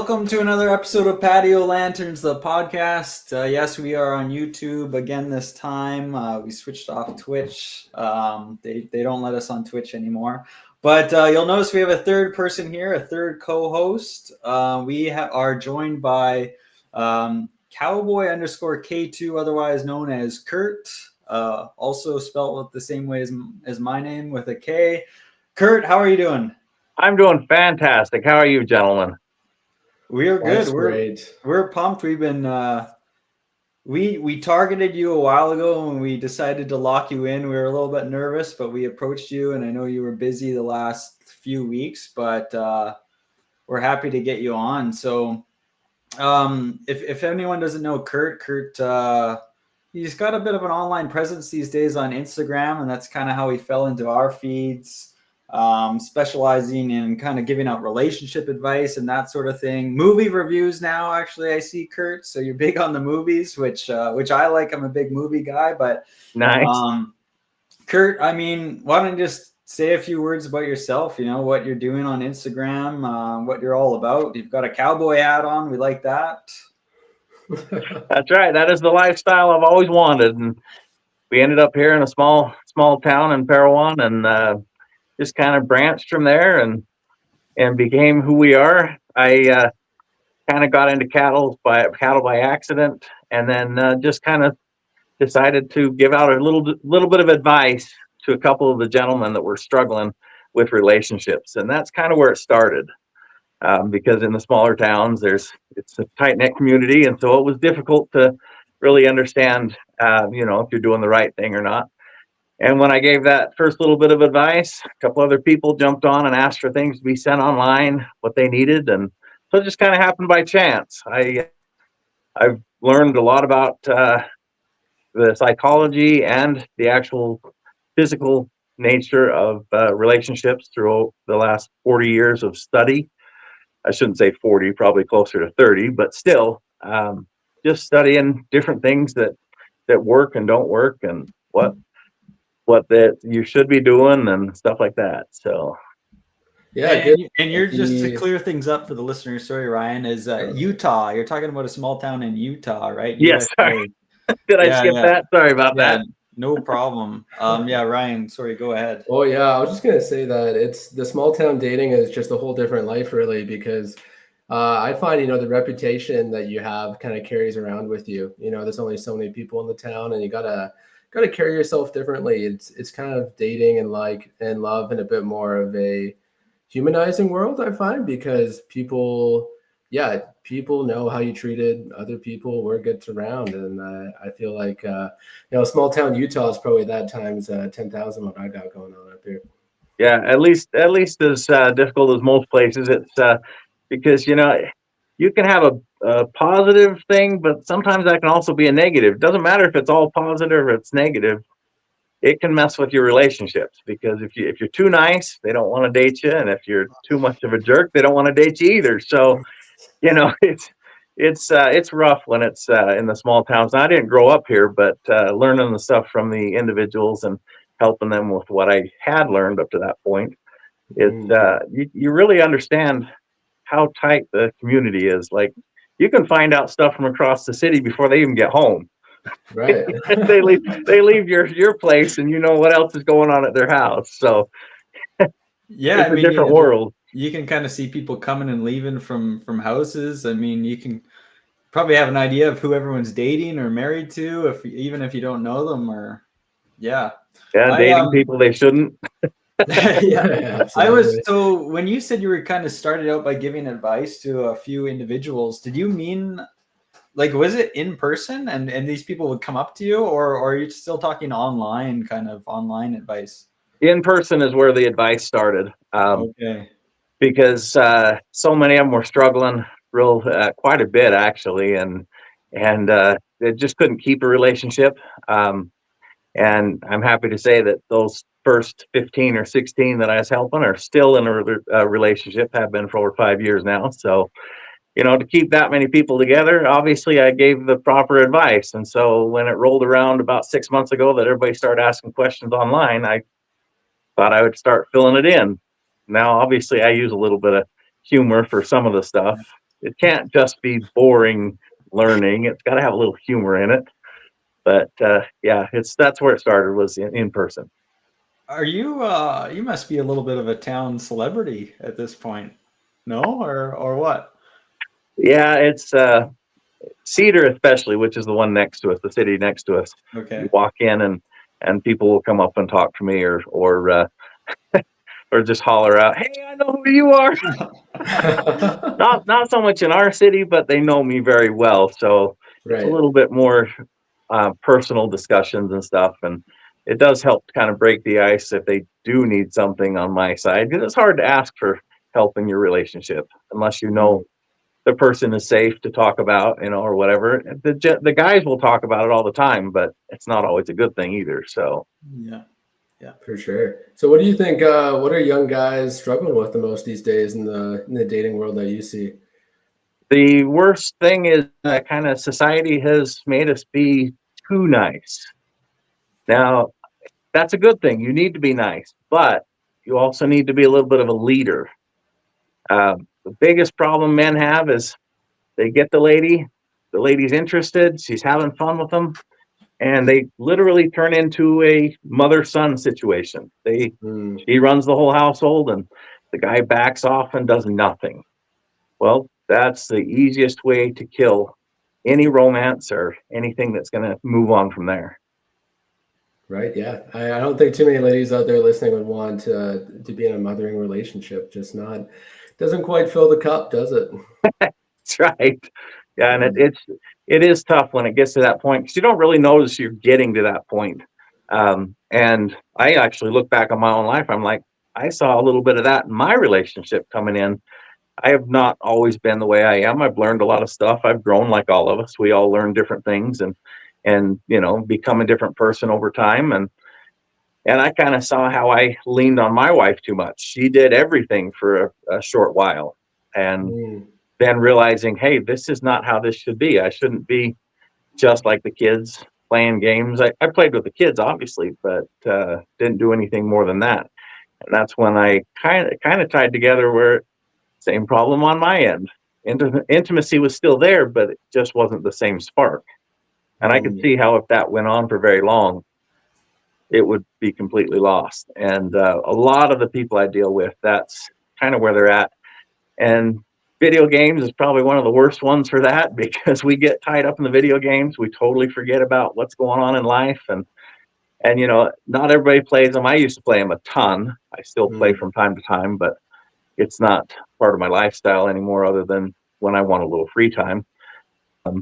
welcome to another episode of Patio Lanterns, the podcast. Yes, we are on YouTube again this time. We switched off Twitch. They don't let us on Twitch anymore. But you'll notice we have a third person here, a third co-host. We are joined by Cowboy underscore K2, otherwise known as Kurt. Also spelled the same way as my name with a K. Kurt, how are you doing? I'm doing fantastic. How are you, gentlemen? We're good. That's great. We're pumped. We've been we targeted you a while ago when we decided to lock you in. We were a little bit nervous, but we approached you, and I know you were busy the last few weeks, but we're happy to get you on. So if anyone doesn't know Kurt, he's got a bit of an online presence these days on Instagram, and that's kind of how he fell into our feeds. Specializing in kind of giving out relationship advice and that sort of thing. Movie reviews now, actually, I see, Kurt. So you're big on the movies, which I like. I'm a big movie guy, but nice. Kurt, I mean, why don't you just say a few words about yourself? You know, what you're doing on Instagram, what you're all about. You've got a cowboy hat on. We like that. That's right. That is the lifestyle I've always wanted, and we ended up here in a small town in Parowan, and just kind of branched from there and became who we are. I kind of got into cattle by accident, and then just kind of decided to give out a little bit of advice to a couple of the gentlemen that were struggling with relationships, and that's kind of where it started. Because in the smaller towns, it's a tight-knit community, and so it was difficult to really understand, if you're doing the right thing or not. And when I gave that first little bit of advice, a couple other people jumped on and asked for things to be sent online, what they needed. And so it just kind of happened by chance. I've learned a lot about the psychology and the actual physical nature of relationships through the last 40 years of study. I shouldn't say 40, probably closer to 30, but still just studying different things that work and don't work, and what that you should be doing and stuff like that. So yeah, and you're just to clear things up for the listeners. Sorry, Ryan, is Utah. You're talking about a small town in Utah, right? Yes. Sorry. Did I skip that? Sorry about that. No problem. Ryan, sorry, go ahead. Oh yeah, I was just gonna say that it's the small town dating is just a whole different life, really, because I find the reputation that you have kind of carries around with you. There's only so many people in the town, and you gotta carry yourself differently. It's kind of dating and love in a bit more of a humanizing world, I find, because people know how you treated other people, word gets around, and I feel like small town Utah is probably that times 10,000 what I got going on up here. Yeah, at least as difficult as most places. It's because you can have a positive thing, but sometimes that can also be a negative. It doesn't matter if it's all positive or it's negative. It can mess with your relationships, because if you're too nice, they don't want to date you, and if you're too much of a jerk, they don't want to date you either. So, it's rough when it's in the small towns. Now, I didn't grow up here, but learning the stuff from the individuals and helping them with what I had learned up to that point, you really understand how tight the community is. Like, you can find out stuff from across the city before they even get home. Right. they leave your place, and you know what else is going on at their house. So yeah, it's a different world. You can kind of see people coming and leaving from houses. I mean, you can probably have an idea of who everyone's dating or married to, even if you don't know them. Or dating people they shouldn't. So when you said you were kind of started out by giving advice to a few individuals, did you mean, like, was it in person and these people would come up to you, or are you still talking online advice? In person is where the advice started. Okay. Because so many of them were struggling quite a bit, actually, and they just couldn't keep a relationship. And I'm happy to say that those first 15 or 16 that I was helping are still in a relationship, have been for over 5 years now. So, to keep that many people together, obviously I gave the proper advice. And so when it rolled around about 6 months ago that everybody started asking questions online, I thought I would start filling it in. Now, obviously, I use a little bit of humor for some of the stuff, it can't just be boring learning. It's got to have a little humor in it. But yeah, that's where it started, was in person. Are you you must be a little bit of a town celebrity at this point? No, or what? Yeah, it's Cedar especially, which is the one next to us, the city next to us. You Okay. walk in and people will come up and talk to me or just holler out, "Hey, I know who you are." Not so much in our city, but they know me very well. So it's a Right. little bit more personal discussions and stuff. And it does help to kind of break the ice if they do need something on my side, because it's hard to ask for help in your relationship unless you know the person is safe to talk about, or whatever. The guys will talk about it all the time, but it's not always a good thing either. So Yeah. For sure. So what do you think, what are young guys struggling with the most these days in the dating world that you see? the worst thing is kind of society has made us be too nice. Now, that's a good thing. You need to be nice, but you also need to be a little bit of a leader. The biggest problem men have is they get the lady's interested, she's having fun with them, and they literally turn into a mother-son situation. Mm, She runs the whole household, and the guy backs off and does nothing. Well, that's the easiest way to kill any romance or anything that's going to move on from there. right. Yeah. I don't think too many ladies out there listening would want to be in a mothering relationship. Just not, doesn't quite fill the cup, does it? That's right. Yeah, and Mm, it is tough when it gets to that point because you don't really notice you're getting to that point. And I actually look back on my own life. I'm like, I saw a little bit of that in my relationship coming in. I have not always been the way I am. I've learned a lot of stuff. I've grown like all of us. We all learn different things and become a different person over time. And I kind of saw how I leaned on my wife too much. She did everything for a short while. And mm, then realizing, hey, this is not how this should be. I shouldn't be just like the kids playing games. I played with the kids, obviously, but didn't do anything more than that. And that's when I kind of tied together where same problem on my end. Intimacy was still there, but it just wasn't the same spark. And I could mm. see how if that went on for very long, it would be completely lost. And a lot of the people I deal with, that's kind of where they're at. And video games is probably one of the worst ones for that because we get tied up in the video games. We totally forget about what's going on in life. And not everybody plays them. I used to play them a ton. I still play Mm. from time to time, but it's not part of my lifestyle anymore other than when I want a little free time.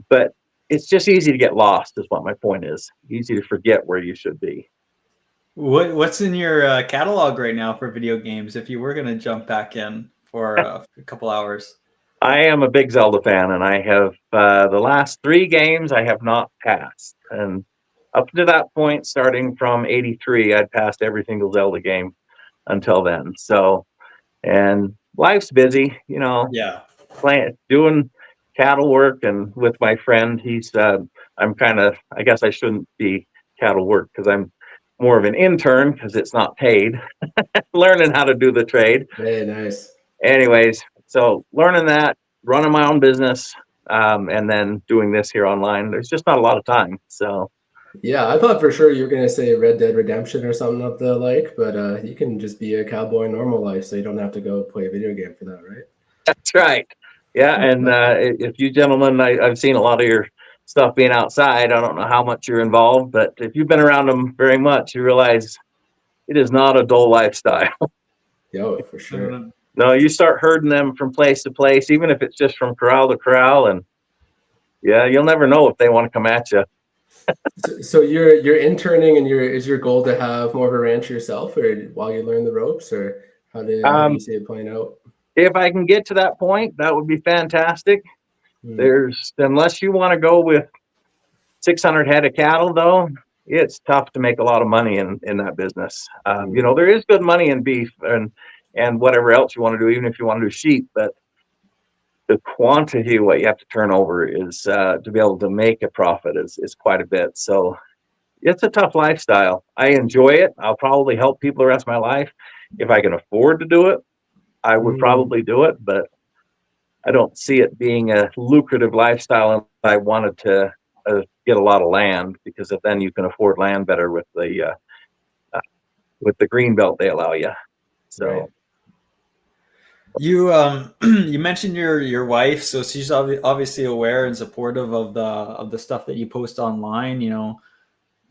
But it's just easy to get lost is what my point is. Easy to forget where you should be. What's in your catalog right now for video games? If you were going to jump back in for a couple hours. I am a big Zelda fan, and I have the last 3 games I have not passed. And up to that point, starting from '83, I'd passed every single Zelda game until then. So, and life's busy, Yeah. doing cattle work, and with my friend, I'm kind of, I guess I shouldn't be cattle work because I'm more of an intern because it's not paid, learning how to do the trade. Hey, nice. Anyways, so learning that, running my own business, and then doing this here online, there's just not a lot of time. So Yeah, I thought for sure you were gonna say Red Dead Redemption or something of the like, but you can just be a cowboy in normal life, so you don't have to go play a video game for that, right? that's right. Yeah. And if you gentlemen, I've seen a lot of your stuff being outside. I don't know how much you're involved, but if you've been around them very much, you realize it is not a dull lifestyle. Yo, for sure. No, you start herding them from place to place, even if it's just from corral to corral. And yeah, you'll never know if they want to come at you. So you're interning, and is your goal to have more of a ranch yourself, or while you learn the ropes, or how do you Um, see it playing out? if I can get to that point, that would be fantastic. Hmm. Unless you want to go with 600 head of cattle, though, it's tough to make a lot of money in that business. Hmm. There is good money in beef and whatever else you want to do, even if you want to do sheep, but the quantity what you have to turn over is to be able to make a profit is quite a bit. So it's a tough lifestyle. I enjoy it. I'll probably help people the rest of my life. If I can afford to do it, I would Hmm. probably do it, but I don't see it being a lucrative lifestyle. And I wanted to get a lot of land, because then you can afford land better with the green belt they allow you. So. Right. You you mentioned your wife, so she's obviously aware and supportive of the stuff that you post online. You know,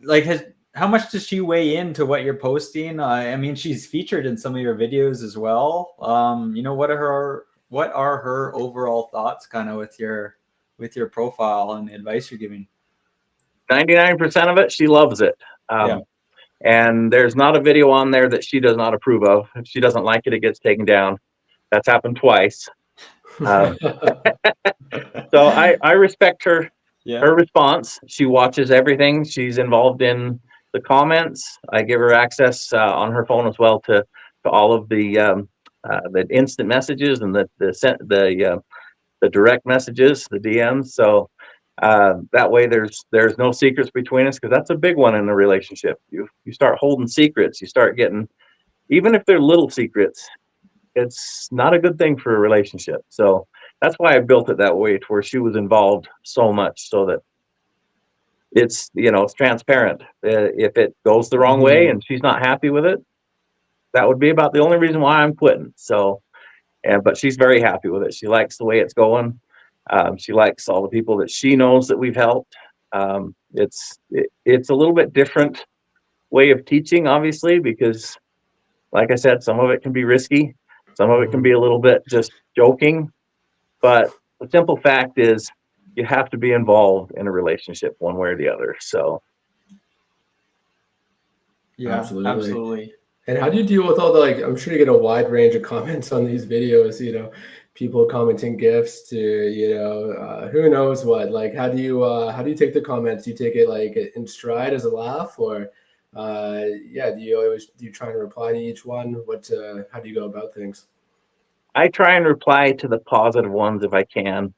like how much does she weigh into what you're posting? I mean, she's featured in some of your videos as well. You know, what are her overall thoughts, kind of with your profile and the advice you're giving? 99% of it, she loves it. Yeah. And there's not a video on there that she does not approve of. If she doesn't like it, it gets taken down. That's happened twice. Um, so I respect her Yeah. response. She watches everything. She's involved in the comments. I give her access on her phone as well to all of the instant messages and the direct messages, the DMs. So that way there's no secrets between us, because that's a big one in a relationship. You start holding secrets, you start getting, even if they're little secrets, it's not a good thing for a relationship. So that's why I built it that way, to where she was involved so much, so that it's transparent. If it goes the wrong way and she's not happy with it, that would be about the only reason why I'm quitting. So, but she's very happy with it. She likes the way it's going. She likes all the people that she knows that we've helped. It's a little bit different way of teaching, obviously, because, like I said, some of it can be risky. Some of it can be a little bit just joking. But the simple fact is, you have to be involved in a relationship one way or the other. So. Yeah, absolutely. And how do you deal with all the, like, I'm sure you get a wide range of comments on these videos, people commenting gifts to, who knows what, like, how do you take the comments? Do you take it like in stride as a laugh, or, do you try and reply to each one? How do you go about things? I try and reply to the positive ones if I can.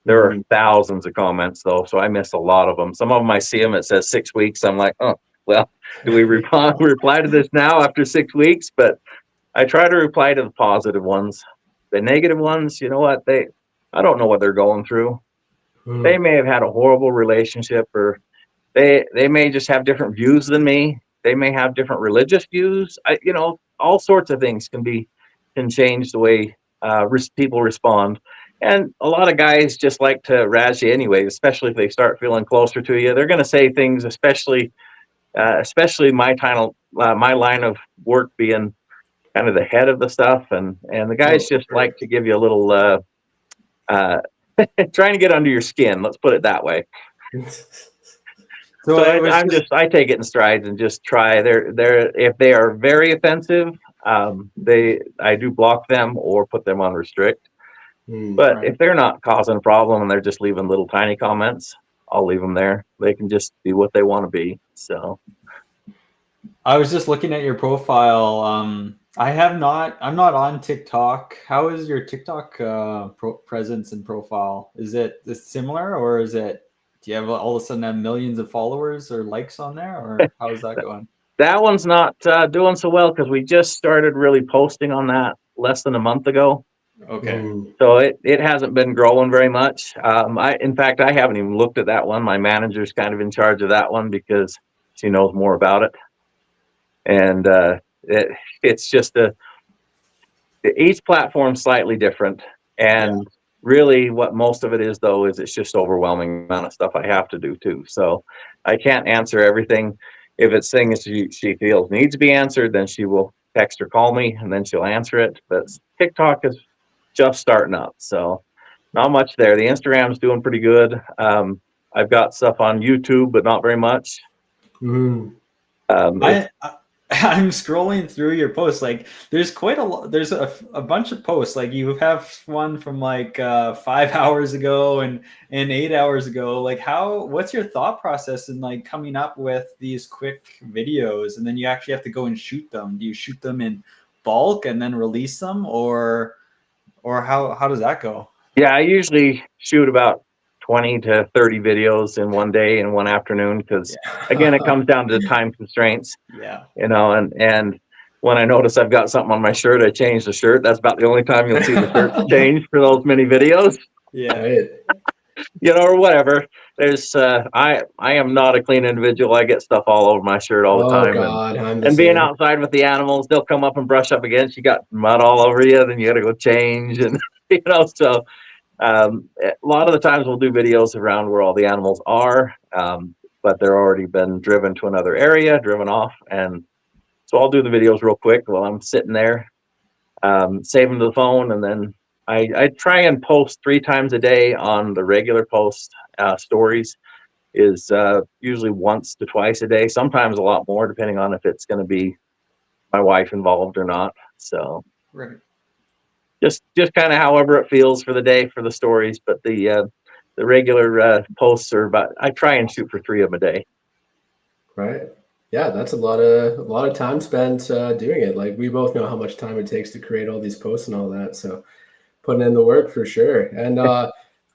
There are thousands of comments though, so I miss a lot of them. Some of them I see them, it says 6 weeks. I'm like, oh, well, do we reply to this now after 6 weeks? But I try to reply to the positive ones. The negative ones, you know what? I don't know what they're going through. They may have had a horrible relationship, or they may just have different views than me. They may have different religious views. All sorts of things can change the way people respond. And a lot of guys just like to razz you anyway, especially if they start feeling closer to you. They're going to say things, especially my line of work being kind of the head of the stuff, and the guys just like to give you a little trying to get under your skin. Let's put it that way. So I take it in strides and just try. If they are very offensive, I do block them or put them on restrict. But if they're not causing a problem and they're just leaving little tiny comments, I'll leave them there. They can just be what they want to be. So I was just looking at your profile. I'm not on TikTok. How is your TikTok presence and profile? Is it similar, or do you have all of a sudden have millions of followers or likes on there, or how is that going? That one's not doing so well, because we just started really posting on that less than a month ago. Okay. So it hasn't been growing very much. In fact, I haven't even looked at that one. My manager's kind of in charge of that one, because she knows more about it. And it's just each platform's slightly different. And really what most of it is, though, is it's just overwhelming amount of stuff I have to do too. So I can't answer everything. If it's things she feels needs to be answered, then she will text or call me, and then she'll answer it. But TikTok is just starting up, so not much there. The Instagram's doing pretty good. I've got stuff on YouTube, but not very much. I'm scrolling through your posts. Like, there's quite a lot. There's a bunch of posts. Like, you have one from like 5 hours ago and 8 hours ago. Like, what's your thought process in like coming up with these quick videos, and then you actually have to go and shoot them? Do you shoot them in bulk and then release them, or how does that go? Yeah, I usually shoot about 20 to 30 videos in one day, in one afternoon, because again, it comes down to time constraints. Yeah. And when I notice I've got something on my shirt, I change the shirt. That's about the only time you'll see the shirt change for those many videos. Yeah. Right. Or whatever. There's I am not a clean individual. I get stuff all over my shirt all the Oh time, God, I'm the and being same. outside with the animals, they'll come up and brush up against you. Got mud all over you, then you got to go change, and so a lot of the times we'll do videos around where all the animals are, but they're already been driven to another area, driven off, and so I'll do the videos real quick while I'm sitting there, save them to the phone, and then I try and post 3 times a day on the regular post. Stories is usually once to twice a day, sometimes a lot more, depending on if it's going to be my wife involved or not. So Right. just kind of however it feels for the day for the stories, but the regular posts are about, I try and shoot for 3 of them a day. Right. Yeah, that's a lot of time spent doing it. Like we both know how much time it takes to create all these posts and all that. So putting in the work for sure. And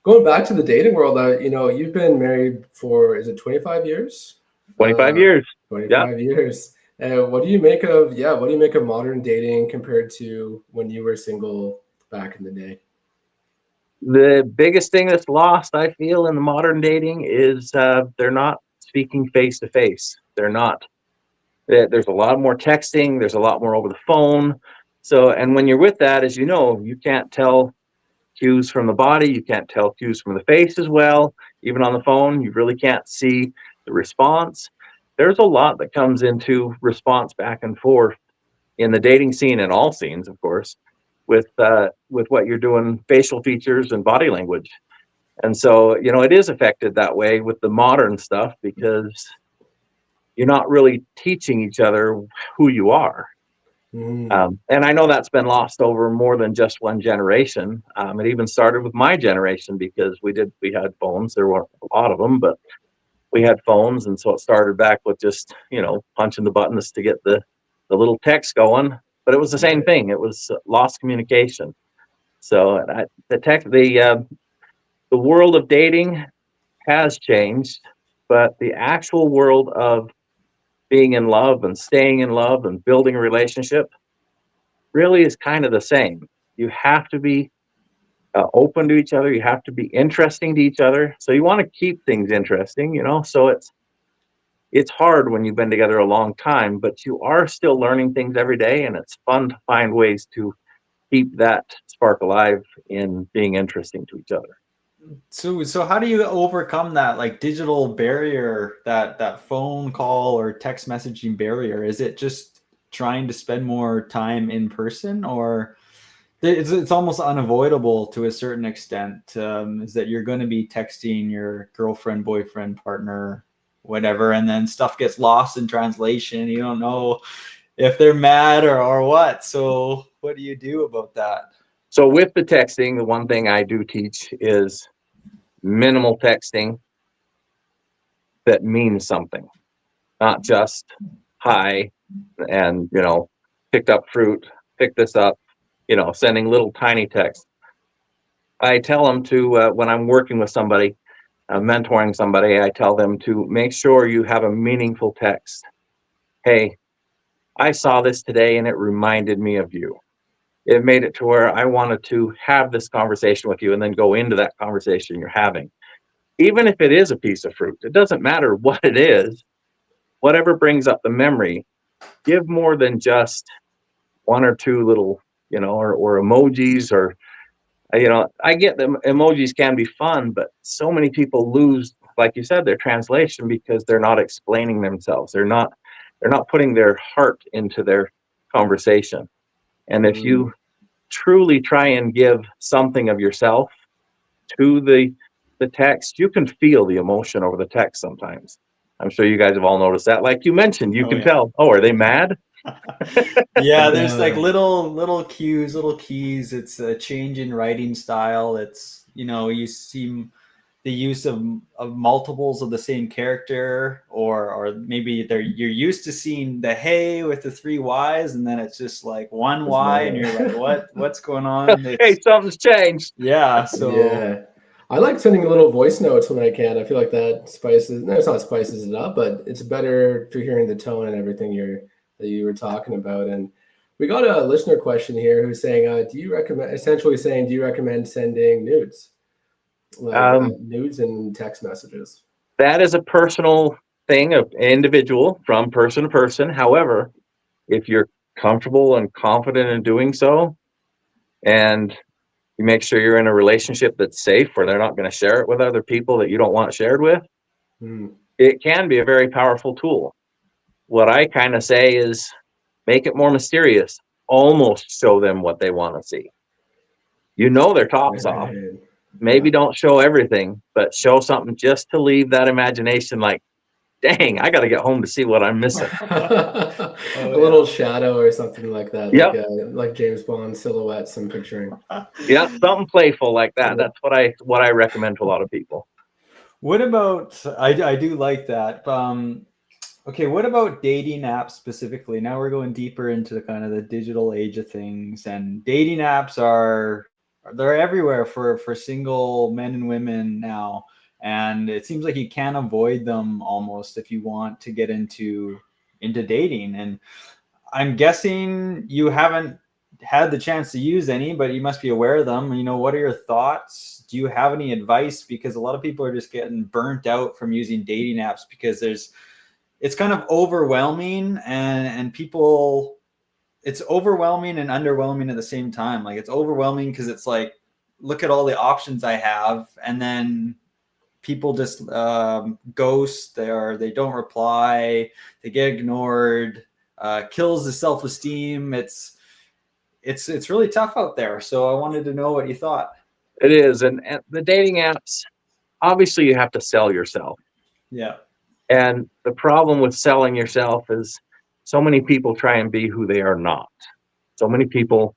going back to the dating world, you've been married for, is it 25 years? 25 years. 25 years. What do you make of modern dating compared to when you were single back in the day? The biggest thing that's lost, I feel, in the modern dating is they're not speaking face to face. They're not. There's a lot more texting. There's a lot more over the phone. So, and when you're with that, as you know, you can't tell cues from the body. You can't tell cues from the face as well. Even on the phone, you really can't see the response. There's a lot that comes into response back and forth in the dating scene, and all scenes, of course, with what you're doing, facial features and body language. And so, it is affected that way with the modern stuff because you're not really teaching each other who you are. And I know that's been lost over more than just one generation. It even started with my generation because we had phones. There weren't a lot of them, but we had phones. And so it started back with just, punching the buttons to get the little text going. But it was the same thing. It was lost communication. So the world of dating has changed, but the actual world of being in love and staying in love and building a relationship really is kind of the same. You have to be open to each other. You have to be interesting to each other. So you want to keep things interesting, so it's hard when you've been together a long time, but you are still learning things every day, and it's fun to find ways to keep that spark alive in being interesting to each other. So how do you overcome that like digital barrier, that phone call or text messaging barrier? Is it just trying to spend more time in person, or it's almost unavoidable to a certain extent? Is that you're going to be texting your girlfriend, boyfriend, partner, whatever, and then stuff gets lost in translation. You don't know if they're mad or what. So what do you do about that? So with the texting, the one thing I do teach is minimal texting that means something, not just hi and, picked up fruit, pick this up, sending little tiny texts. I tell them to, when I'm working with somebody, mentoring somebody, I tell them to make sure you have a meaningful text. Hey, I saw this today and it reminded me of you. It made it to where I wanted to have this conversation with you and then go into that conversation you're having. Even if it is a piece of fruit, it doesn't matter what it is, whatever brings up the memory, give more than just 1 or 2 little, or emojis or, I get them. Emojis can be fun, but so many people lose, like you said, their translation because they're not explaining themselves. They're not putting their heart into their conversation. And if you truly try and give something of yourself to the text, you can feel the emotion over the text sometimes. I'm sure you guys have all noticed that. Like you mentioned, you can tell, are they mad? Yeah, there's like little cues, little keys. It's a change in writing style. It's, you see the use of multiples of the same character, or maybe you're used to seeing the hey with the 3 Y's, and then it's just like 1 Y, and you're like, what's going on? Hey, something's changed. Yeah. So yeah, I like sending little voice notes when I can. I feel like that spices. No, it's not spices it up, but it's better for hearing the tone and everything that you were talking about. And We got a listener question here who's saying, essentially saying, do you recommend sending nudes? Like nudes and text messages? That is a personal thing of individual from person to person. However, if you're comfortable and confident in doing so, and you make sure you're in a relationship that's safe where they're not going to share it with other people that you don't want shared with, it can be a very powerful tool. What I kind of say is make it more mysterious. Almost show them what they want to see. You know their tops off. Maybe don't show everything, but show something just to leave that imagination like, dang, I got to get home to see what I'm missing. A little shadow or something like that. Yep. Like James Bond silhouettes I'm picturing. Yeah, something playful like that. That's what I recommend to a lot of people. What about, I do like that. Okay, what about dating apps specifically? Now we're going deeper into the kind of the digital age of things, and dating apps they're everywhere for single men and women now, and it seems like you can't avoid them almost if you want to get into dating. And I'm guessing you haven't had the chance to use any, but you must be aware of them. You know, what are your thoughts? Do you have any advice? Because a lot of people are just getting burnt out from using dating apps because it's kind of overwhelming, and people, it's overwhelming and underwhelming at the same time. Like, it's overwhelming because it's like, look at all the options I have, and then people just ghost, they don't reply, they get ignored, kills the self-esteem. It's really tough out there. So I wanted to know what you thought. It is, and the dating apps, obviously you have to sell yourself. Yeah. And the problem with selling yourself is so many people try and be who they are not. So many people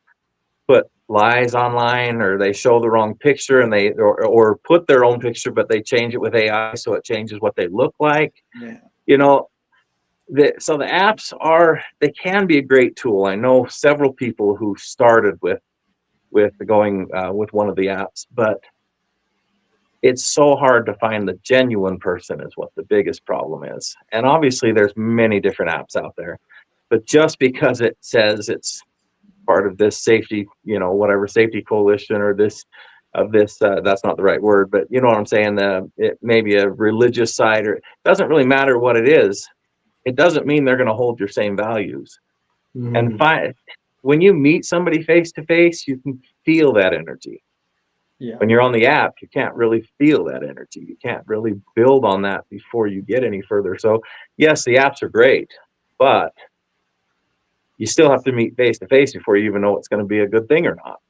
put lies online, or they show the wrong picture, and or put their own picture, but they change it with AI so it changes what they look like. Yeah. You know, so the apps they can be a great tool. I know several people who started with going with one of the apps, but it's so hard to find the genuine person is what the biggest problem is. And obviously there's many different apps out there, but just because it says it's part of this safety, whatever safety coalition, or that's not the right word, but you know what I'm saying? It may be a religious side, or it doesn't really matter what it is. It doesn't mean they're going to hold your same values. And when you meet somebody face to face, you can feel that energy. Yeah. When you're on the app, you can't really feel that energy. You can't really build on that before you get any further. So yes, the apps are great, but you still have to meet face to face before you even know it's going to be a good thing or not.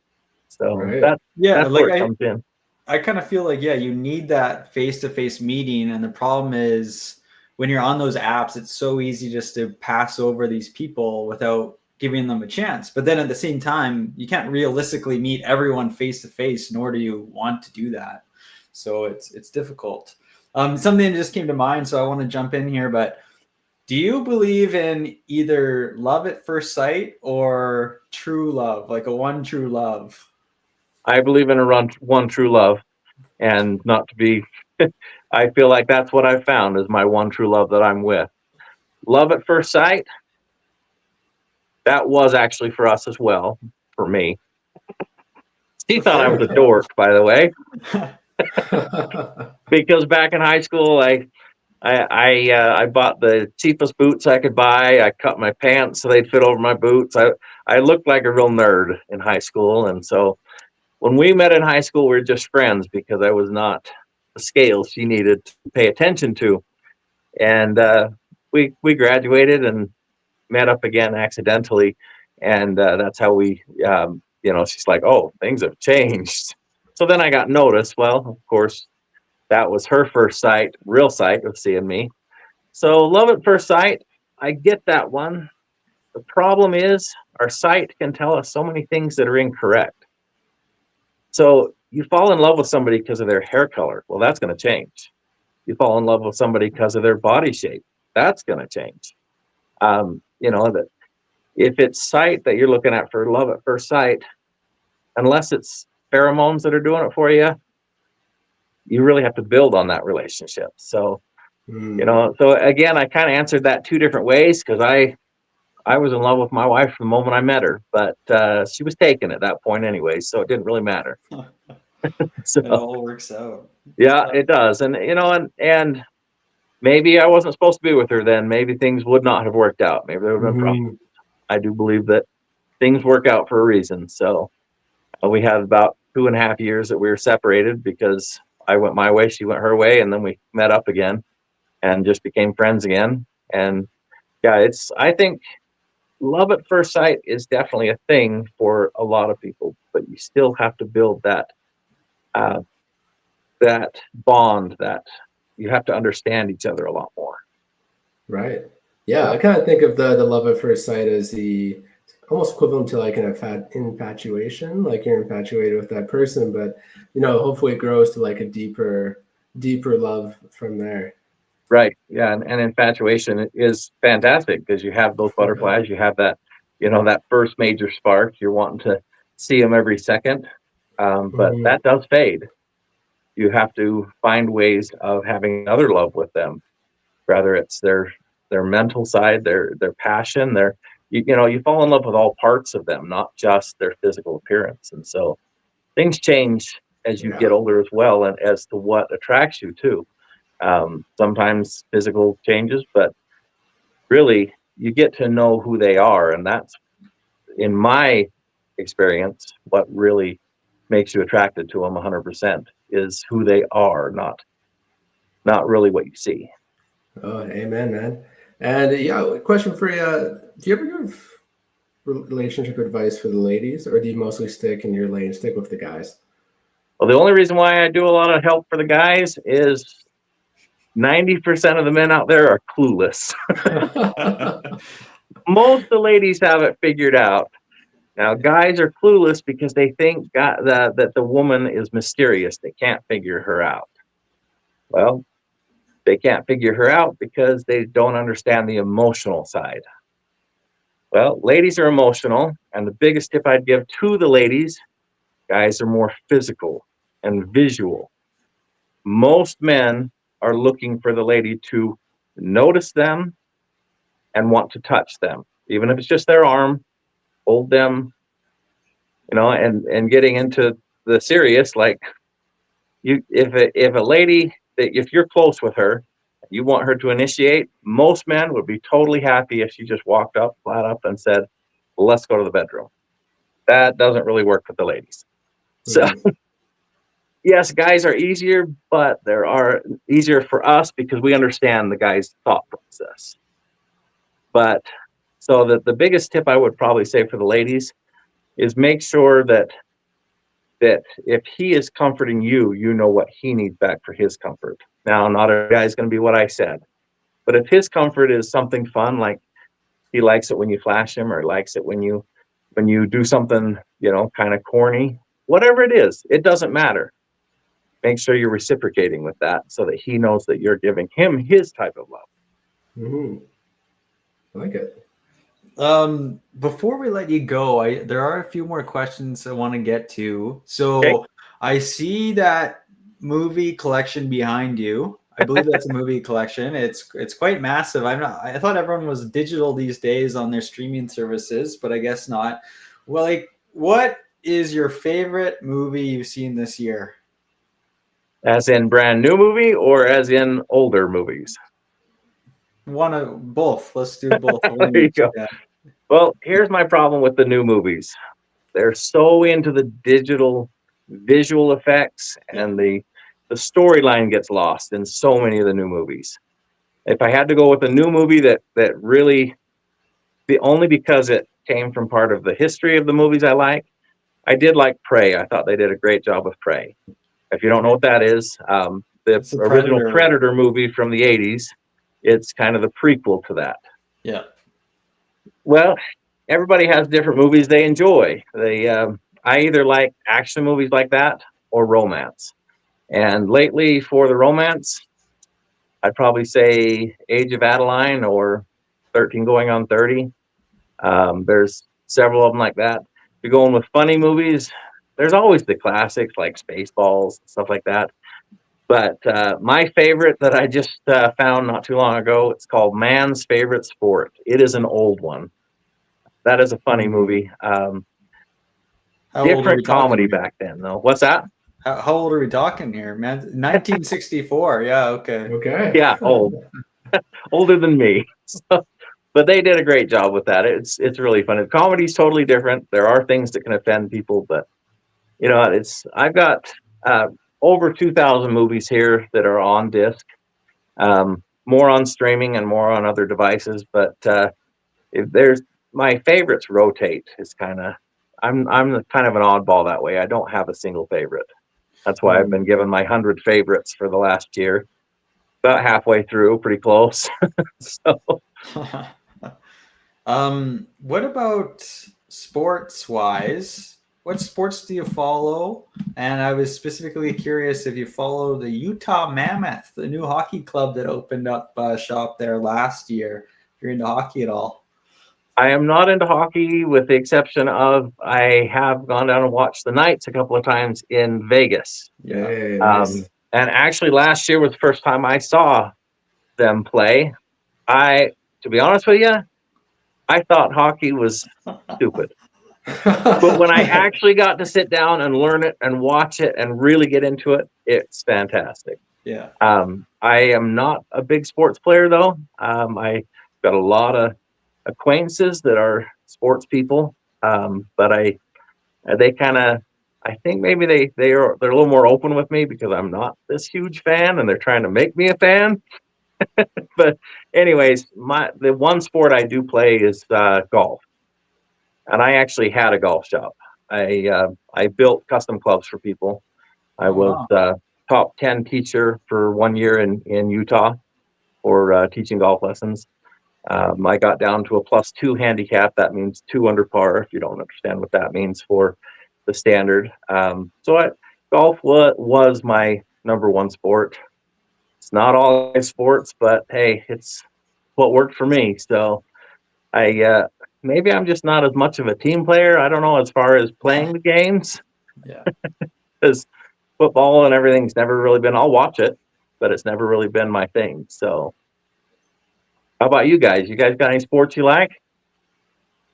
So that's where it comes in. I kind of feel like, you need that face to face meeting. And the problem is when you're on those apps, it's so easy just to pass over these people without giving them a chance. But then at the same time, you can't realistically meet everyone face to face, nor do you want to do that. So it's difficult. Something that just came to mind, so I want to jump in here, but do you believe in either love at first sight or true love, like a one true love? I believe in one true love, and not to be, I feel like that's what I've found is my one true love that I'm with. Love at first sight, that was actually for us as well, for me. He thought I was a dork, by the way, because back in high school, I bought the cheapest boots I could buy. I cut my pants so they'd fit over my boots. I looked like a real nerd in high school, and so when we met in high school, we were just friends because I was not the scale she needed to pay attention to, and we graduated and met up again accidentally, and that's how we she's like, oh, things have changed. So then I got noticed. Well, of course, that was her first sight, real sight of seeing me. So love at first sight, I get that one. The problem is our sight can tell us so many things that are incorrect. So you fall in love with somebody because of their hair color. Well, that's going to change. You fall in love with somebody because of their body shape. That's going to change. That if it's sight that you're looking at for love at first sight, unless it's pheromones that are doing it for you, you really have to build on that relationship. So, so again, I kind of answered that two different ways because I was in love with my wife from the moment I met her, but she was taken at that point anyway, so it didn't really matter. So It all works out. yeah, it does. And and maybe I wasn't supposed to be with her then. Maybe things would not have worked out. Maybe there would have been problems. Mhm. I do believe that things work out for a reason. So we had about 2.5 years that we were separated because I went my way, she went her way, and then we met up again and just became friends again. And yeah, I think love at first sight is definitely a thing for a lot of people, but you still have to build uh, that bond, that you have to understand each other a lot more. Right. Yeah, I kind of think of the love at first sight as the almost equivalent to like an infatuation, like you're infatuated with that person, but hopefully it grows to like a deeper love from there. Right. Yeah. And infatuation is fantastic because you have those butterflies, you have that, that first major spark. You're wanting to see them every second. But Mhm. that does fade. You have to find ways of having another love with them, rather it's their mental side, their passion, you fall in love with all parts of them, not just their physical appearance. And so things change as you Yeah. get older as well, and as to what attracts you too. Sometimes physical changes, but really you get to know who they are, and that's, in my experience, what really makes you attracted to them 100% is who they are, not really what you see. Oh, amen, man. And yeah, question for you: do you ever give relationship advice for the ladies, or do you mostly stick in your lane, stick with the guys? Well, the only reason why I do a lot of help for the guys is 90% of the men out there are clueless. Most of the ladies have it figured out. Now, guys are clueless because they think that the woman is mysterious. They can't figure her out. Well, they can't figure her out because they don't understand the emotional side. Well, ladies are emotional, and the biggest tip I'd give to the ladies, guys are more physical and visual. Most men are looking for the lady to notice them and want to touch them, even if it's just their arm, hold them, and getting into the serious, like if a lady, if you're close with her, you want her to initiate, most men would be totally happy if she just walked up flat up and said, let's go to the bedroom. That doesn't really work with the ladies. So Mhm. yes, guys are easier, but there are easier for us because we understand the guy's thought process. But so the biggest tip I would probably say for the ladies is make sure that if he is comforting you, you know what he needs back for his comfort. Now, not every guy's going to be what I said, but if his comfort is something fun, like he likes it when you flash him, or likes it when you do something, kind of corny, whatever it is, it doesn't matter. Make sure you're reciprocating with that so that he knows that you're giving him his type of love. Mhm. I like it. Before we let you go, there are a few more questions I want to get to. Okay. So I see that movie collection behind you. I believe that's a movie collection. It's quite massive. I thought everyone was digital these days on their streaming services, but I guess not. Well, like, what is your favorite movie you've seen this year? As in brand new movie or as in older movies? One of both. Let's do both. One There you each. go. Yeah. Well, here's my problem with the new movies. They're so into the digital visual effects, Yeah. and the storyline gets lost in so many of the new movies. If I had to go with a new movie that really, the only because it came from part of the history of the movies I did like Prey. I thought they did a great job with Prey. If you don't know what that is, the It's the original Predator. Predator movie from the 80s, it's kind of the prequel to that. Yeah. Well, everybody has different movies they enjoy. I either like action movies like that or romance. And lately, for the romance, I'd probably say Age of Adeline or 13 Going on 30. There's several of them like that. If you're going with funny movies, there's always the classics like Spaceballs, stuff like that. But my favorite that I just found not too long ago, it's called Man's Favorite Sport. It is an old one. That is a funny movie. How old are we Different comedy talking here? back then, though. What's that? How old are we talking here, man? 1964. Yeah. Okay. Okay. Yeah, old, older than me. So, but they did a great job with that. It's really fun. The comedy's totally different. There are things that can offend people, but I've got over 2,000 movies here that are on disc. More on streaming and more on other devices, but if there's my favorites rotate. Is kind of I'm kind of an oddball that way. I don't have a single favorite. That's why I've been given my 100 favorites for the last year. About halfway through, pretty close. So What about sports wise? What sports do you follow? And I was specifically curious if you follow the Utah Mammoth, the new hockey club that opened up shop there last year. If you're into hockey at all. I am not into hockey, with the exception of I have gone down and watched the Knights a couple of times in Vegas. Yeah. Hey, nice. And actually, last year was the first time I saw them play. To be honest with you, I thought hockey was stupid. But when I actually got to sit down and learn it and watch it and really get into it, it's fantastic. Yeah. I am not a big sports player, though. I got a lot of acquaintances that are sports people, but they kind of, I think maybe they're a little more open with me because I'm not this huge fan, and they're trying to make me a fan. But anyways, the one sport I do play is golf, and I actually had a golf shop. I built custom clubs for people. I was top 10 teacher for 1 year in Utah for teaching golf lessons. I got down to a +2 handicap. That means 2 under par, if you don't understand what that means for the standard. Golf was my number one sport. It's not all my sports, but hey, it's what worked for me. So maybe I'm just not as much of a team player. I don't know, as far as playing the games. Yeah. Because football and everything's never really been. I'll watch it, but it's never really been my thing. So, how about you guys? You guys got any sports you like?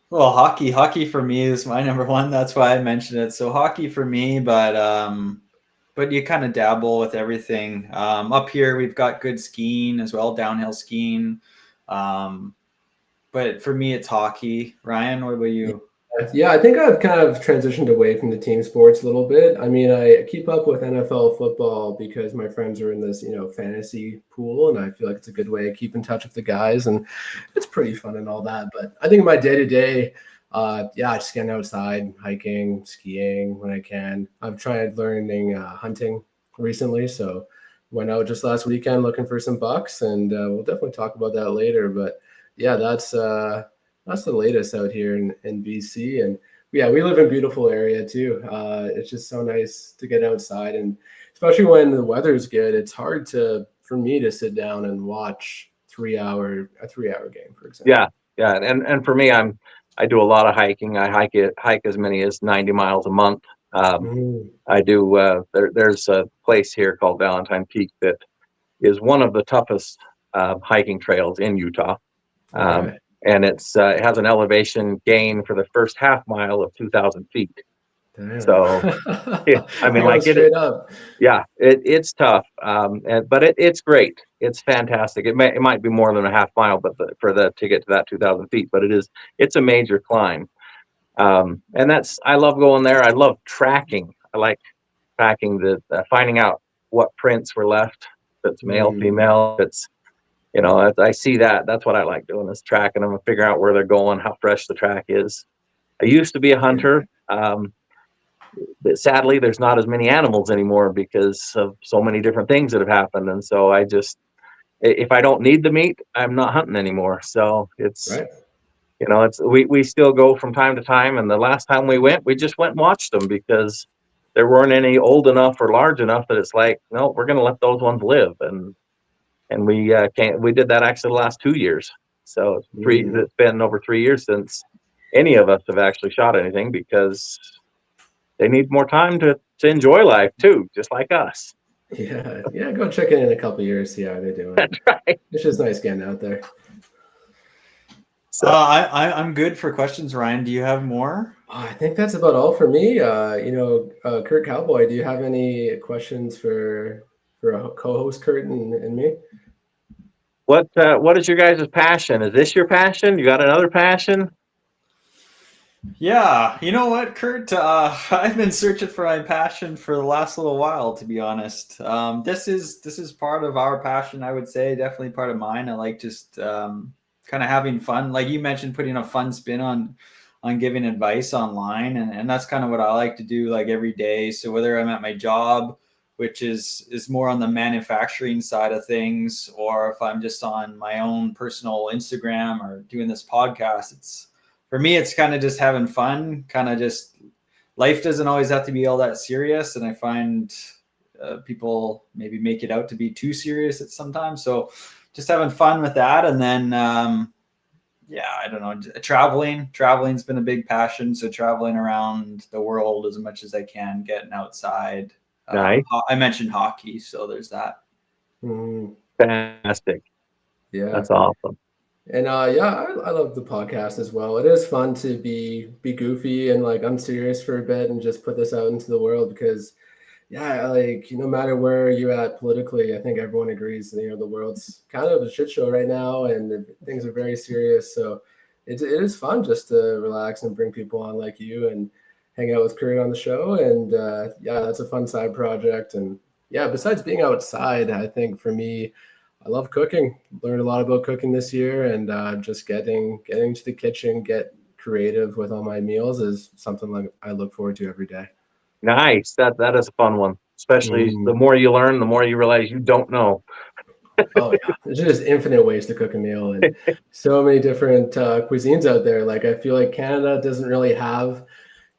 Well, hockey for me is my number one. That's why I mentioned it. So hockey for me, but you kind of dabble with everything. Up here we've got good skiing as well, downhill skiing. But for me, it's hockey. Ryan, what about you? Yeah, I think I've kind of transitioned away from the team sports a little bit. I mean, I keep up with NFL football because my friends are in this, fantasy pool, and I feel like it's a good way to keep in touch with the guys, and it's pretty fun and all that. But I think my day-to-day, I just get outside, hiking, skiing when I can. I've tried learning hunting recently, so went out just last weekend looking for some bucks, and we'll definitely talk about that later. But yeah, that's the latest out here in BC. And yeah, we live in a beautiful area too. It's just so nice to get outside, and especially when the weather's good, it's hard for me to sit down and watch a 3-hour game, for example. Yeah. And for me, I do a lot of hiking. I hike as many as 90 miles a month. I do. There's a place here called Valentine Peak that is one of the toughest hiking trails in Utah. Okay. And it has an elevation gain for the first half mile of 2,000 feet. Damn. So, yeah, I mean, like straight up. Yeah, it's tough, but it's great. It's fantastic. It might be more than a half mile, but to get to that 2,000 feet, but it's a major climb. And I love going there. I love tracking. I like tracking finding out what prints were left. If it's male, female. I see that. That's what I like doing, is tracking them and figuring out where they're going, how fresh the track is. I used to be a hunter. But sadly, there's not as many animals anymore because of so many different things that have happened. And so if I don't need the meat, I'm not hunting anymore. So it's, right. we still go from time to time. And the last time we just went and watched them because there weren't any old enough or large enough that it's like, no, we're going to let those ones live. And we did that actually the last 2 years. So it's been over 3 years since any of us have actually shot anything, because they need more time to enjoy life too, just like us. Yeah. Go check in a couple of years, see how they're doing. That's right. It's just nice getting out there. So I'm good for questions, Ryan. Do you have more? I think that's about all for me. Kurt Cowboy, do you have any questions for a co-host Kurt and me? what is your guys' passion? Is this your passion? You got another passion? Yeah, you know what, Kurt? I've been searching for my passion for the last little while, to be honest. This is part of our passion, I would say, definitely part of mine. I like just kind of having fun, like you mentioned, putting a fun spin on giving advice online, and that's kind of what I like to do, like every day. So whether I'm at my job, which is more on the manufacturing side of things, or if I'm just on my own personal Instagram or doing this podcast, it's for me, it's kind of just having fun, kind of just life doesn't always have to be all that serious. And I find people maybe make it out to be too serious at sometimes. So just having fun with that. And then, yeah, I don't know, traveling's been a big passion. So traveling around the world as much as I can, getting outside. Nice. I mentioned hockey. So there's that. Fantastic. Yeah. That's awesome. And I love the podcast as well. It is fun to be goofy and like unserious for a bit and just put this out into the world because, yeah, like no matter where you're at politically, I think everyone agrees that, the world's kind of a shit show right now and things are very serious. So it is fun just to relax and bring people on like you and hang out with Kurt on the show. And yeah, that's a fun side project. And yeah, besides being outside, I think for me, I love cooking. Learned a lot about cooking this year, and just getting to the kitchen, get creative with all my meals is something like I look forward to every day. Nice. That is a fun one. Especially the more you learn, the more you realize you don't know. Oh yeah, there's just infinite ways to cook a meal, and so many different cuisines out there. Like I feel like Canada doesn't really have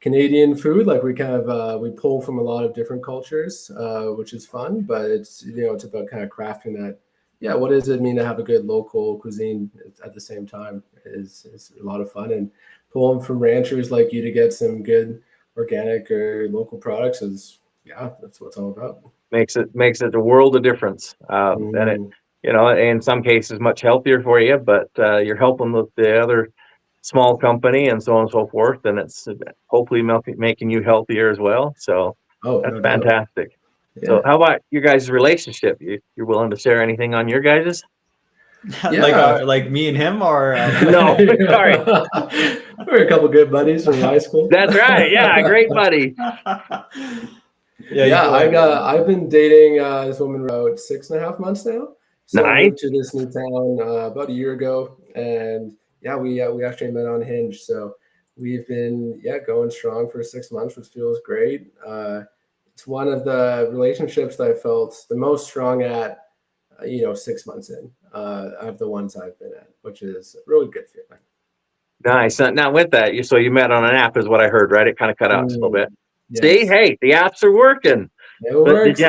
Canadian food. Like we kind of we pull from a lot of different cultures, which is fun. But it's it's about kind of crafting that. Yeah, what does it mean to have a good local cuisine at the same time is a lot of fun, and pulling from ranchers like you to get some good organic or local products is, yeah, that's what it's all about. Makes it a world of difference. And it, in some cases much healthier for you, but you're helping with the other small company and so on and so forth, and it's hopefully making you healthier as well. So that's No fantastic. doubt. Yeah. So how about your guys' relationship? You're willing to share anything on your guys'? Yeah. like me and him, or No, sorry. We're a couple good buddies from high school. That's right. Yeah, great buddy. Yeah, I've been dating this woman about 6.5 months now. So I Nice. moved to this new town about a year ago, and yeah, we actually met on Hinge. So we've been going strong for 6 months, which feels great. It's one of the relationships that I felt the most strong at, 6 months in, of the ones I've been at, which is a really good feeling. Nice. Now with that, you met on an app is what I heard, right? It kind of cut out just a little bit. Yes. See, hey, the apps are working. It works.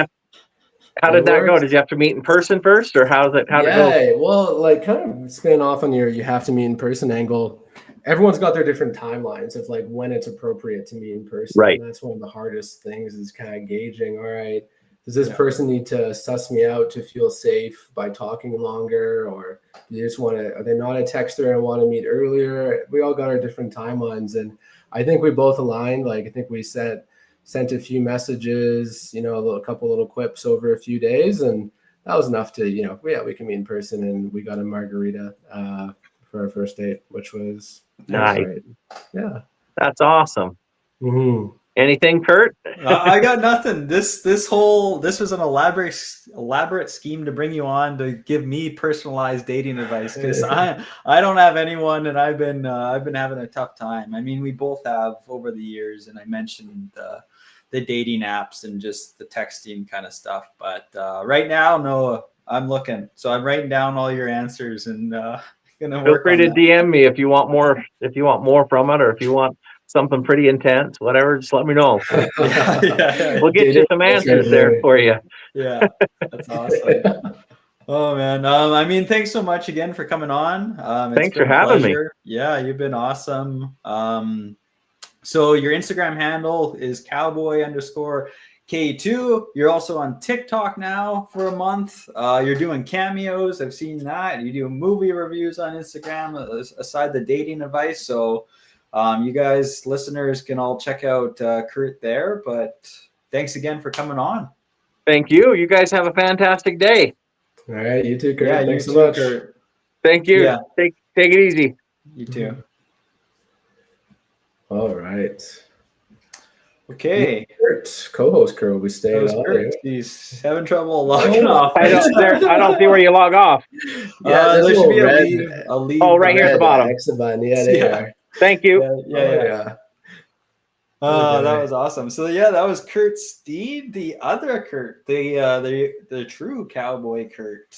How did that go? Did you have to meet in person first, or how'd it go? Yeah, well, like kind of spin off on you have to meet in person angle. Everyone's got their different timelines of like when it's appropriate to meet in person. Right. And that's one of the hardest things is kind of gauging, all right, does this person need to suss me out to feel safe by talking longer, or do they just are they not a texter and want to meet earlier? We all got our different timelines, and I think we both aligned. Like I think we sent a few messages, a couple little quips over a few days, and that was enough to, we can meet in person, and we got a margarita for our first date, which was nice. Great. Yeah, that's awesome. Mm-hmm. Anything, Kurt? I got nothing. This was an elaborate scheme to bring you on to give me personalized dating advice, because I don't have anyone, and I've been having a tough time. I mean, we both have over the years, and I mentioned the dating apps and just the texting kind of stuff. But right now, no, I'm looking. So I'm writing down all your answers and gonna feel work free on to that. DM me if you want more. If you want more from it, or if you want something pretty intense, whatever, just let me know. We'll get you some answers there for you. Yeah, that's awesome. Oh man, I mean, thanks so much again for coming on. Thanks for having me. Yeah, you've been awesome. So your Instagram handle is cowboy_Kurt K2. You're also on TikTok now for a month. You're doing cameos. I've seen that. You do movie reviews on Instagram aside the dating advice. So you guys, listeners, can all check out Kurt there. But thanks again for coming on. Thank you. You guys have a fantastic day. All right, you too, Kurt. Yeah, Thanks you so too, much. Kurt. Thank you. Yeah. Take it easy. You too. All right. Okay. Kurt, co-host Kurt will be That staying was on Kurt. here. He's having trouble logging Oh, off. I don't see where you log off. Yeah, there there's should be a red, leave. A leave. Oh, right here at the bottom. exit button. Yeah, there you Yeah. are. Thank you. Yeah. Okay. That was awesome. So yeah, that was Kurt Steed, the other Kurt, the true cowboy Kurt.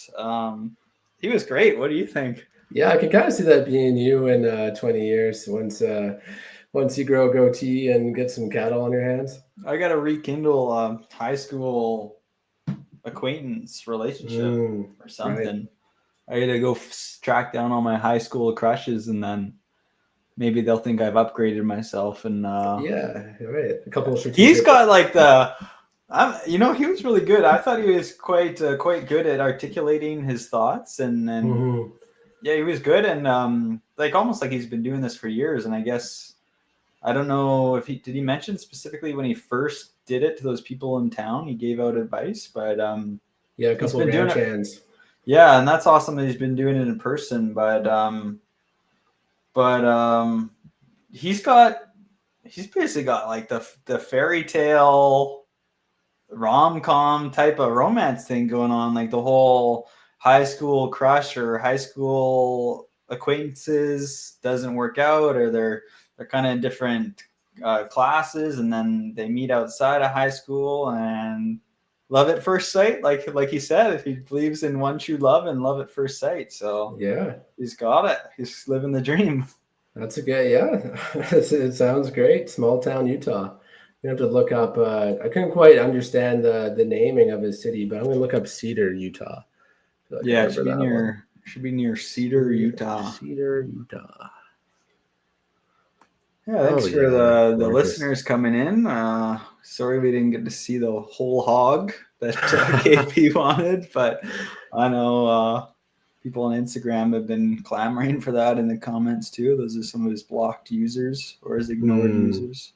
He was great. What do you think? Yeah, I can kind of see that being you in 20 years once you grow a goatee and get some cattle on your hands. I got to rekindle high school acquaintance relationship or something. Right. I got to go track down all my high school crushes, and then maybe they'll think I've upgraded myself. And yeah, right. A couple of he's got like he was really good. I thought he was quite good at articulating his thoughts, and yeah, he was good, and like almost like he's been doing this for years. And I guess I don't know if did he mention specifically when he first did it to those people in town. He gave out advice, but yeah, a couple of ranch hands. Yeah, and that's awesome that he's been doing it in person. But he's basically got like the fairy tale rom-com type of romance thing going on, like the whole high school crush or high school acquaintances doesn't work out, or they're kind of in different classes, and then they meet outside of high school and love at first sight, like he said, he believes in one true love and love at first sight. So yeah, he's got it. He's living the dream. That's a good, yeah. It sounds great. Small town Utah. You have to look up. I couldn't quite understand the naming of his city, but I'm gonna look up Cedar, Utah. Yeah, it should be near Cedar, Utah. Cedar, Utah. Yeah, thanks for the listeners coming in. Sorry we didn't get to see the whole hog that KP wanted, but I know people on Instagram have been clamoring for that in the comments too. Those are some of his blocked users or his ignored users.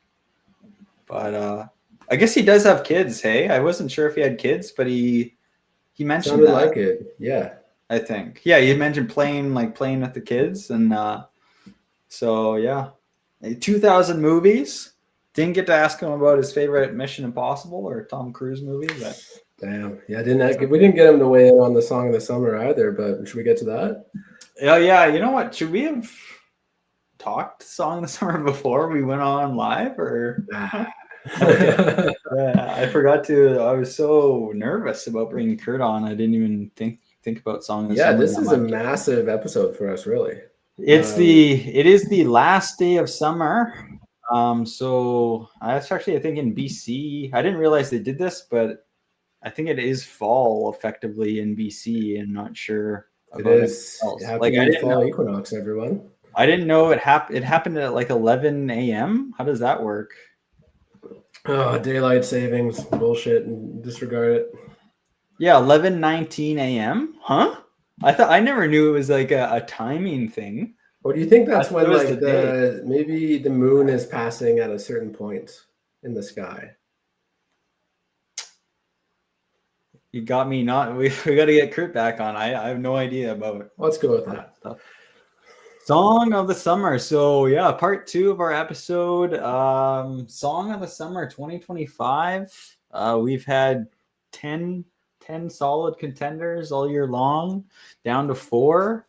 But I guess he does have kids. Hey, I wasn't sure if he had kids, but he mentioned sounded that. like it. Yeah, I think. Yeah, you mentioned playing with the kids, and so yeah. 2,000 movies. Didn't get to ask him about his favorite Mission Impossible or Tom Cruise movie, but damn, yeah, we didn't get him to weigh in on the song of the summer either. But should we get to that? Yeah. You know what? Should we have talked song of the summer before we went on live, or? Okay. Yeah, I forgot to. I was so nervous about bringing Kurt on. I didn't even think about song of the summer. Yeah, this is a massive episode for us, really. It is the last day of summer. So that's actually, I think, in BC. I didn't realize they did this, but I think it is fall effectively in BC. I'm not sure. It is. Happy fall equinox, everyone. I didn't know it happened. It happened at like 11 a.m. How does that work? Oh, daylight savings bullshit, and disregard it. Yeah, 11:19 a.m. Huh? I never knew it was like a timing thing. Or do you think that's when like maybe the moon is passing at a certain point in the sky? You got me not. We got to get Kurt back on. I have no idea about. Let's go with that stuff. Song of the summer. So yeah, part 2 of our episode. Song of the summer 2025. We've had 10 solid contenders all year long, down to 4.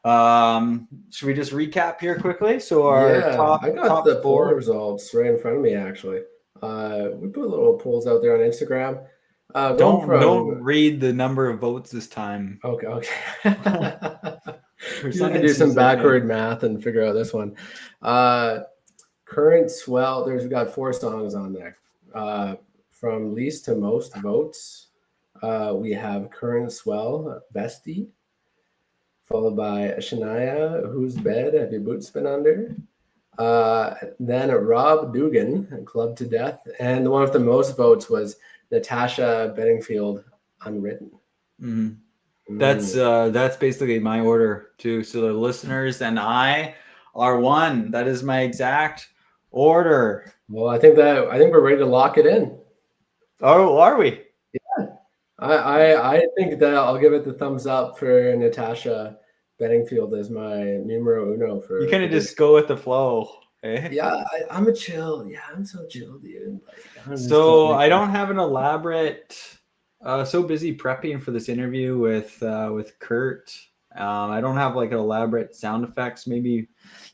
Should we just recap here quickly? So our I got the poll results right in front of me actually. We put little polls out there on Instagram. Don't read the number of votes this time. Okay. You can do some backward math and figure out this one. Current swell. We've got 4 songs on there. From least to most votes, we have Current Swell, Bestie, followed by Shania, Whose Bed Have Your Boots Been Under? Then Rob Dugan, Club to Death. And the one with the most votes was Natasha Bedingfield, Unwritten. Mm. That's basically my order too. So the listeners and I are one. That is my exact order. Well, I think we're ready to lock it in. Oh, are we? Yeah. I think that I'll give it the thumbs up for Natasha Bedingfield as my numero uno for. You kind of just go with the flow. Eh? Yeah, I'm a chill. Yeah, I'm so chill, dude. Like, so I don't have an elaborate. So busy prepping for this interview with Kurt. I don't have like an elaborate sound effects. Maybe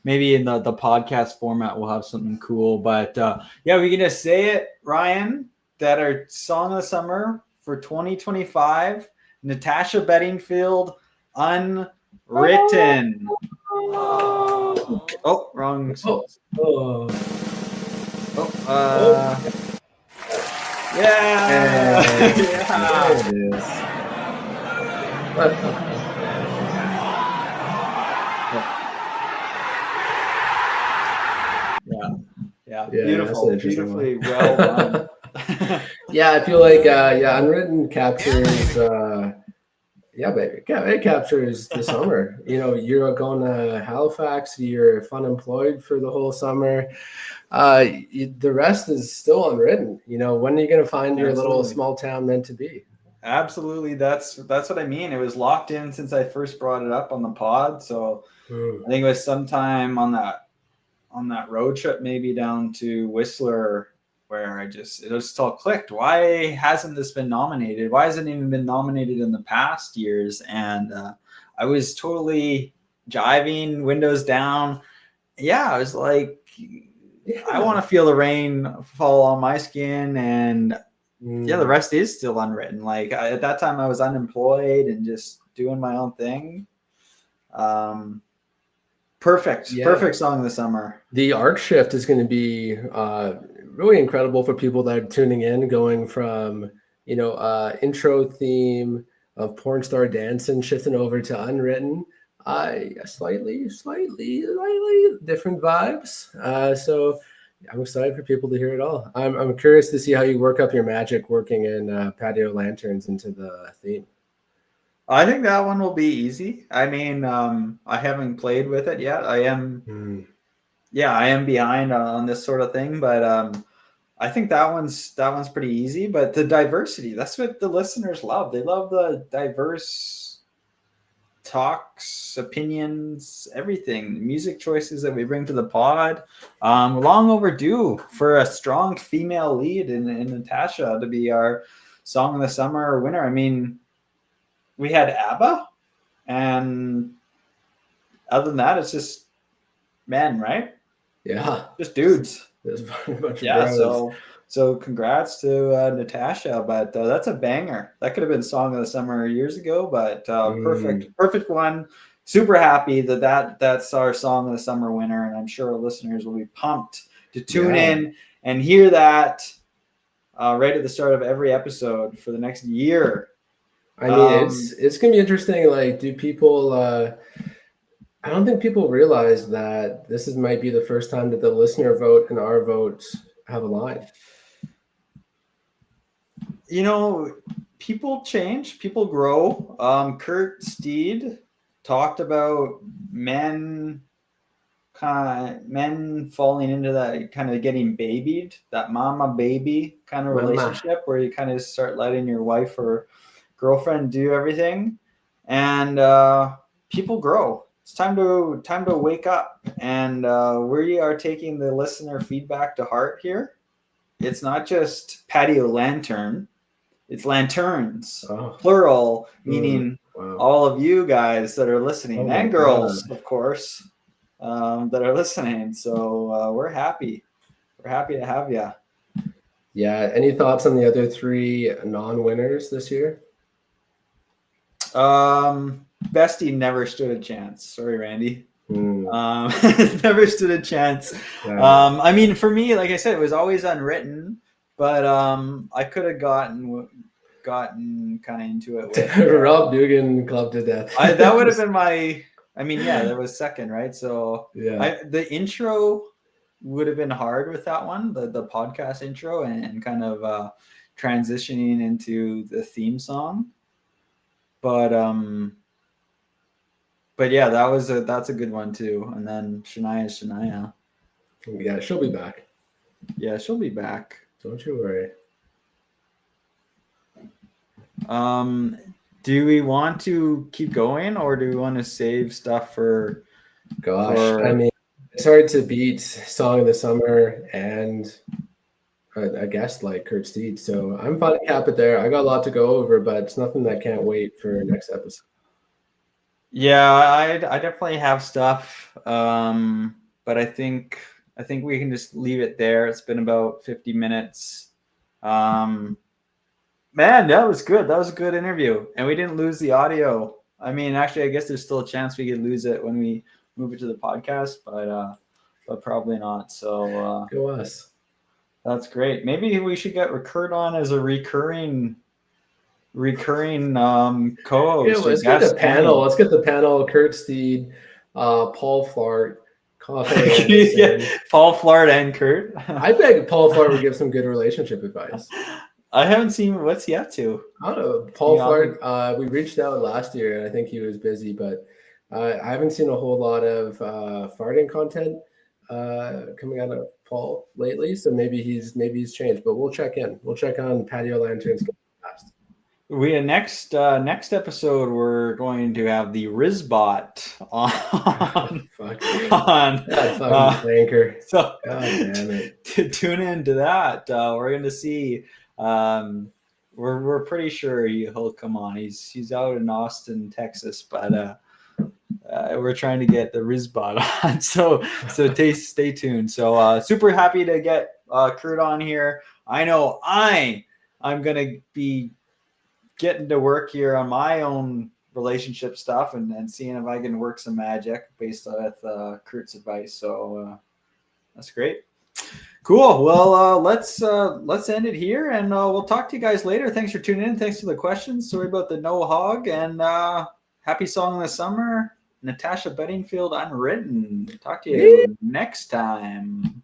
in the podcast format we'll have something cool. But yeah, we can just say it, Ryan, that our song of the summer for 2025, Natasha Bedingfield, Unwritten. Oh, wrong. Yeah. There it is. Yeah. Beautifully well done. Yeah, I feel like Unwritten captures baby. It captures the summer. You know, you're going to Halifax, you're unemployed for the whole summer. The rest is still unwritten. You know, when are you going to find your little small town meant to be? Absolutely. That's what I mean. It was locked in since I first brought it up on the pod. So I think it was sometime on that road trip, maybe down to Whistler, where it just all clicked. Why hasn't this been nominated? Why hasn't it even been nominated in the past years? And I was totally jiving, windows down. Yeah, I was like, I want to feel the rain fall on my skin. And yeah, the rest is still unwritten. Like at that time I was unemployed and just doing my own thing. Perfect song of the summer. The art shift is going to be really incredible for people that are tuning in, going from intro theme of porn star dancing, shifting over to unwritten, slightly different vibes. So I'm excited for people to hear it all. I'm curious to see how you work up your magic working in Patio Lanterns into the theme. I think that one will be easy. I mean, I haven't played with it yet. I am behind on this sort of thing, but I think that one's pretty easy. But the diversity, that's what the listeners love. They love the diverse talks, opinions, everything, music choices that we bring to the pod. Long overdue for a strong female lead in Natasha to be our song of the summer winner. I mean, we had ABBA, and other than that, it's just men, right? Yeah, just dudes. There's a bunch yeah. of so congrats to Natasha, but that's a banger. That could have been song of the summer years ago, but perfect one. Super happy that's our song of the summer winner, and I'm sure our listeners will be pumped to tune in and hear that right at the start of every episode for the next year. I mean, it's gonna be interesting. Like, do people? I don't think people realize that this might be the first time that the listener vote and our votes have a line. You know, people change, people grow. Kurt Steed talked about men falling into that kind of getting babied, that mama baby kind of relationship where you kind of start letting your wife or girlfriend do everything, and people grow. It's time to wake up, and we are taking the listener feedback to heart here. It's not just patio lantern, it's lanterns, plural, meaning all of you guys that are listening, and girls, of course, that are listening. So we're happy to have you. Yeah. Any thoughts on the other three non-winners this year? Bestie never stood a chance. Sorry, Randy. Never stood a chance. I mean, for me, like I said, it was always unwritten, but I could have gotten kind of into it with Rob Dugan, Club to Death. That would have been my. I mean, yeah, that was second, right? So the intro would have been hard with that one, the podcast intro and kind of transitioning into the theme song. But yeah, that's a good one too. And then Shania. Yeah, she'll be back. Yeah, she'll be back. Don't you worry. Do we want to keep going, or do we want to save stuff for? Gosh, I mean, it's hard to beat Song of the Summer and a guest like Kurt Steed. So I'm fine to cap it there. I got a lot to go over, but it's nothing that can't wait for next episode. Yeah, I definitely have stuff, but I think we can just leave it there. It's been about 50 minutes. Man, that was good. That was a good interview, and we didn't lose the audio. I mean, actually, I guess there's still a chance we could lose it when we move it to the podcast, but probably not. So go us. That's great. Maybe we should get Kurt on as a recurring co-host. Yeah, let's get the panel. Let's get the panel. Kurt Steed, Paul Flart, yeah, Paul Flart and Kurt. I bet Paul Flart would give some good relationship advice. I haven't seen what's he up to. I don't know. Paul Flart. We reached out last year, and I think he was busy, but I haven't seen a whole lot of farting content coming out of Paul lately. So maybe he's changed, but we'll check in. We'll check on Patio Lanterns. We next episode we're going to have the Rizbot on. Anchor. So God damn it. Tune into that. We're going to see. We're pretty sure he'll come on. He's out in Austin, Texas, but we're trying to get the Rizbot on. So stay tuned. So super happy to get Kurt on here. I know I'm gonna be getting to work here on my own relationship stuff and seeing if I can work some magic based on Kurt's advice. So that's great. Cool. Well, let's end it here, and we'll talk to you guys later. Thanks for tuning in. Thanks for the questions. Sorry about the no hog, and happy Song of the Summer. Natasha Bedingfield Unwritten. Talk to you next time.